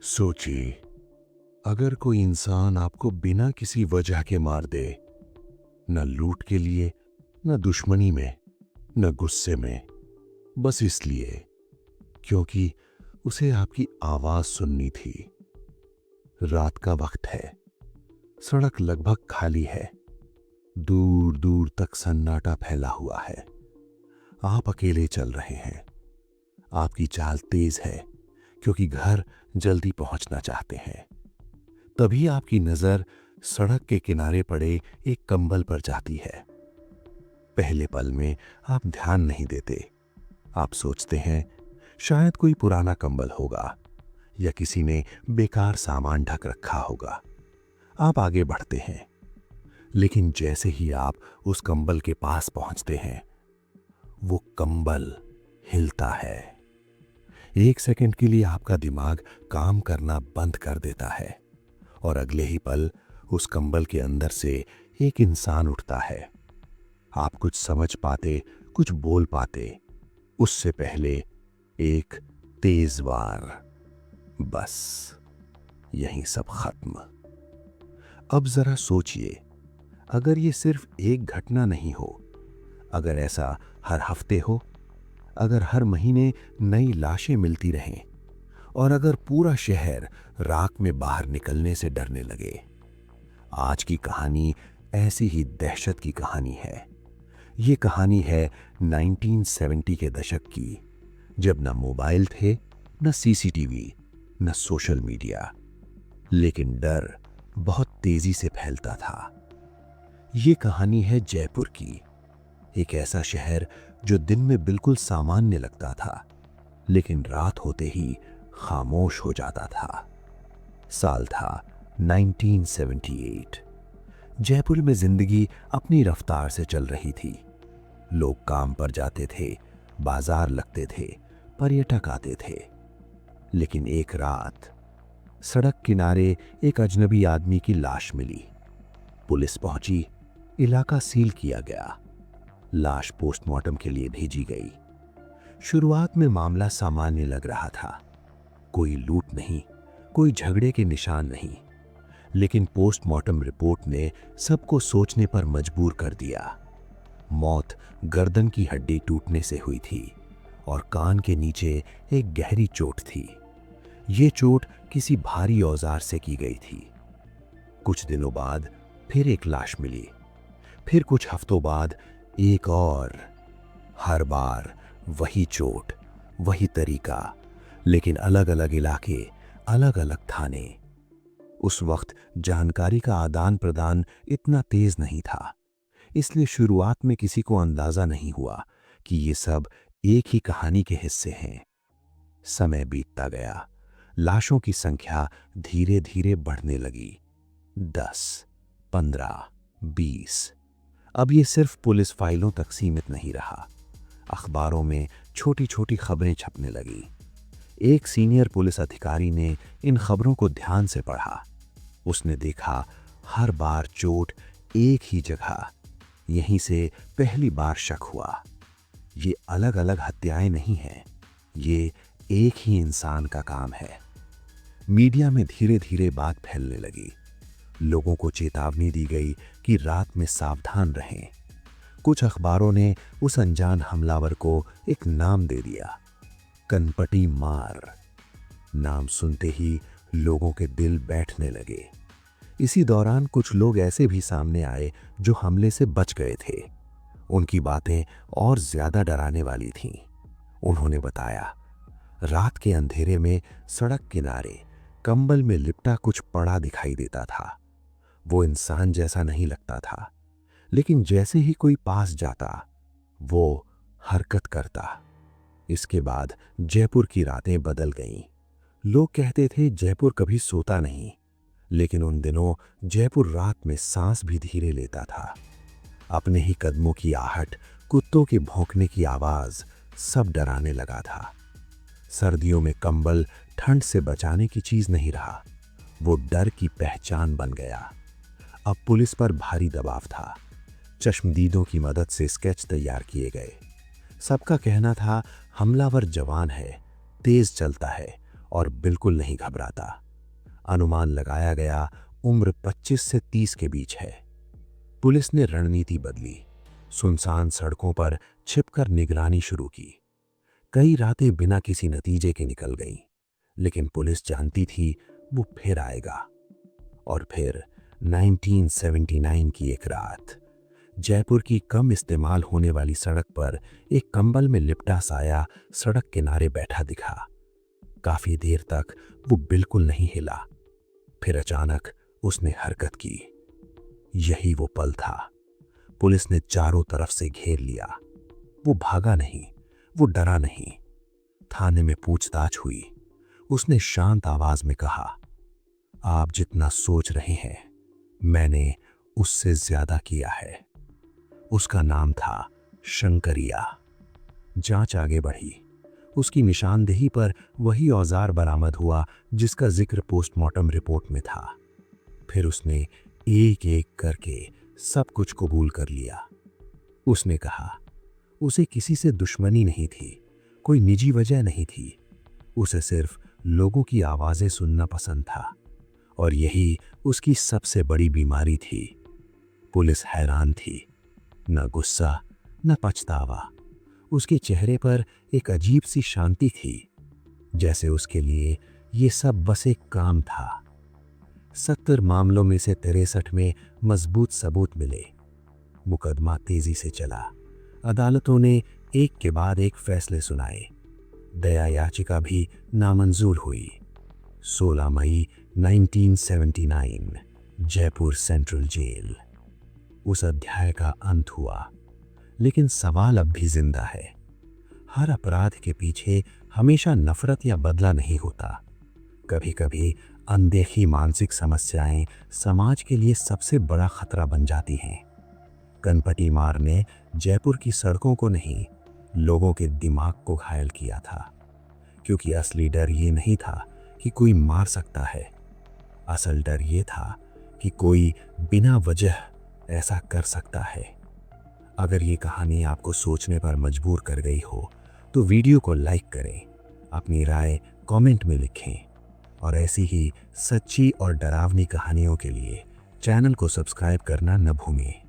सोचिए, अगर कोई इंसान आपको बिना किसी वजह के मार दे, न लूट के लिए, न दुश्मनी में, न गुस्से में, बस इसलिए क्योंकि उसे आपकी आवाज सुननी थी। रात का वक्त है, सड़क लगभग खाली है, दूर दूर तक सन्नाटा फैला हुआ है। आप अकेले चल रहे हैं। आपकी चाल तेज है क्योंकि घर जल्दी पहुंचना चाहते हैं। तभी आपकी नजर सड़क के किनारे पड़े एक कंबल पर जाती है। पहले पल में आप ध्यान नहीं देते। आप सोचते हैं शायद कोई पुराना कंबल होगा या किसी ने बेकार सामान ढक रखा होगा। आप आगे बढ़ते हैं, लेकिन जैसे ही आप उस कंबल के पास पहुंचते हैं, वो कंबल हिलता है। एक सेकंड के लिए आपका दिमाग काम करना बंद कर देता है और अगले ही पल उस कंबल के अंदर से एक इंसान उठता है। आप कुछ समझ पाते, कुछ बोल पाते, उससे पहले एक तेज वार। बस यहीं सब खत्म। अब जरा सोचिए, अगर ये सिर्फ एक घटना नहीं हो, अगर ऐसा हर हफ्ते हो, अगर हर महीने नई लाशें मिलती रहें और अगर पूरा शहर राख में बाहर निकलने से डरने लगे। आज की कहानी ऐसी ही दहशत की कहानी है। ये कहानी है 1970 के दशक की, जब न मोबाइल थे, न सीसीटीवी, न सोशल मीडिया, लेकिन डर बहुत तेजी से फैलता था। ये कहानी है जयपुर की, एक ऐसा शहर जो दिन में बिल्कुल सामान्य लगता था, लेकिन रात होते ही खामोश हो जाता था। साल था 1978। जयपुर में जिंदगी अपनी रफ्तार से चल रही थी। लोग काम पर जाते थे, बाजार लगते थे, पर्यटक आते थे। लेकिन एक रात सड़क किनारे एक अजनबी आदमी की लाश मिली। पुलिस पहुंची, इलाका सील किया गया। लाश पोस्टमार्टम के लिए भेजी गई। शुरुआत में मामला सामान्य लग रहा था। कोई लूट नहीं, कोई झगड़े के निशान नहीं, लेकिन पोस्टमार्टम रिपोर्ट ने सबको सोचने पर मजबूर कर दिया। मौत गर्दन की हड्डी टूटने से हुई थी और कान के नीचे एक गहरी चोट थी। ये चोट किसी भारी औजार से की गई थी। कुछ दिनों बाद फिर एक लाश मिली, फिर कुछ हफ्तों बाद एक और। हर बार वही चोट, वही तरीका, लेकिन अलग अलग इलाके, अलग अलग थाने। उस वक्त जानकारी का आदान प्रदान इतना तेज नहीं था, इसलिए शुरुआत में किसी को अंदाजा नहीं हुआ कि ये सब एक ही कहानी के हिस्से हैं। समय बीतता गया, लाशों की संख्या धीरे धीरे बढ़ने लगी। 10, 15, 20। अब ये सिर्फ पुलिस फाइलों तक सीमित नहीं रहा। अखबारों में छोटी छोटी खबरें छपने लगी। एक सीनियर पुलिस अधिकारी ने इन खबरों को ध्यान से पढ़ा। उसने देखा हर बार चोट एक ही जगह, यहीं से पहली बार शक हुआ। ये अलग अलग हत्याएं नहीं हैं, ये एक ही इंसान का काम है। मीडिया में धीरे धीरे बात फैलने लगी। लोगों को चेतावनी दी गई कि रात में सावधान रहें। कुछ अखबारों ने उस अनजान हमलावर को एक नाम दे दिया, कनपटी मार। नाम सुनते ही लोगों के दिल बैठने लगे। इसी दौरान कुछ लोग ऐसे भी सामने आए जो हमले से बच गए थे। उनकी बातें और ज्यादा डराने वाली थीं। उन्होंने बताया, रात के अंधेरे में सड़क किनारे कंबल में लिपटा कुछ पड़ा दिखाई देता था। वो इंसान जैसा नहीं लगता था, लेकिन जैसे ही कोई पास जाता, वो हरकत करता। इसके बाद जयपुर की रातें बदल गईं। लोग कहते थे जयपुर कभी सोता नहीं, लेकिन उन दिनों जयपुर रात में सांस भी धीरे लेता था। अपने ही कदमों की आहट, कुत्तों के भौंकने की आवाज, सब डराने लगा था। सर्दियों में कंबल ठंड से बचाने की चीज नहीं रहा, वो डर की पहचान बन गया। अब पुलिस पर भारी दबाव था। चश्मदीदों की मदद से स्केच तैयार किए गए। सबका कहना था हमलावर जवान है, तेज चलता है और बिल्कुल नहीं घबराता। अनुमान लगाया गया उम्र 25 से 30 के बीच है। पुलिस ने रणनीति बदली, सुनसान सड़कों पर छिपकर निगरानी शुरू की। कई रातें बिना किसी नतीजे के निकल गईं, लेकिन पुलिस जानती थी वो फिर आएगा। और फिर 1979 की एक रात जयपुर की कम इस्तेमाल होने वाली सड़क पर एक कंबल में लिपटा साया सड़क किनारे बैठा दिखा। काफी देर तक वो बिल्कुल नहीं हिला। फिर अचानक उसने हरकत की। यही वो पल था। पुलिस ने चारों तरफ से घेर लिया। वो भागा नहीं, वो डरा नहीं। थाने में पूछताछ हुई। उसने शांत आवाज में कहा, आप जितना सोच रहे हैं मैंने उससे ज्यादा किया है। उसका नाम था शंकरिया। जांच आगे बढ़ी। उसकी निशानदेही पर वही औजार बरामद हुआ जिसका जिक्र पोस्टमार्टम रिपोर्ट में था। फिर उसने एक एक करके सब कुछ कबूल कर लिया। उसने कहा उसे किसी से दुश्मनी नहीं थी, कोई निजी वजह नहीं थी। उसे सिर्फ लोगों की आवाजें सुनना पसंद था और यही उसकी सबसे बड़ी बीमारी थी। पुलिस हैरान थी, न गुस्सा न पछतावा। उसके चेहरे पर एक अजीब सी शांति थी, जैसे उसके लिए ये सब बस एक काम था। 70 मामलों में से 63 में मजबूत सबूत मिले। मुकदमा तेजी से चला। अदालतों ने एक के बाद एक फैसले सुनाए। दया याचिका भी नामंजूर हुई। 16 मई 1979 जयपुर सेंट्रल जेल। उस अध्याय का अंत हुआ, लेकिन सवाल अब भी जिंदा है। हर अपराध के पीछे हमेशा नफरत या बदला नहीं होता। कभी कभी अनदेखी मानसिक समस्याएं समाज के लिए सबसे बड़ा खतरा बन जाती हैं। गणपति मार ने जयपुर की सड़कों को नहीं, लोगों के दिमाग को घायल किया था। क्योंकि असली डर ये नहीं था कि कोई मार सकता है। असल डर ये था कि कोई बिना वजह ऐसा कर सकता है। अगर ये कहानी आपको सोचने पर मजबूर कर गई हो तो वीडियो को लाइक करें, अपनी राय कमेंट में लिखें और ऐसी ही सच्ची और डरावनी कहानियों के लिए चैनल को सब्सक्राइब करना न भूलें।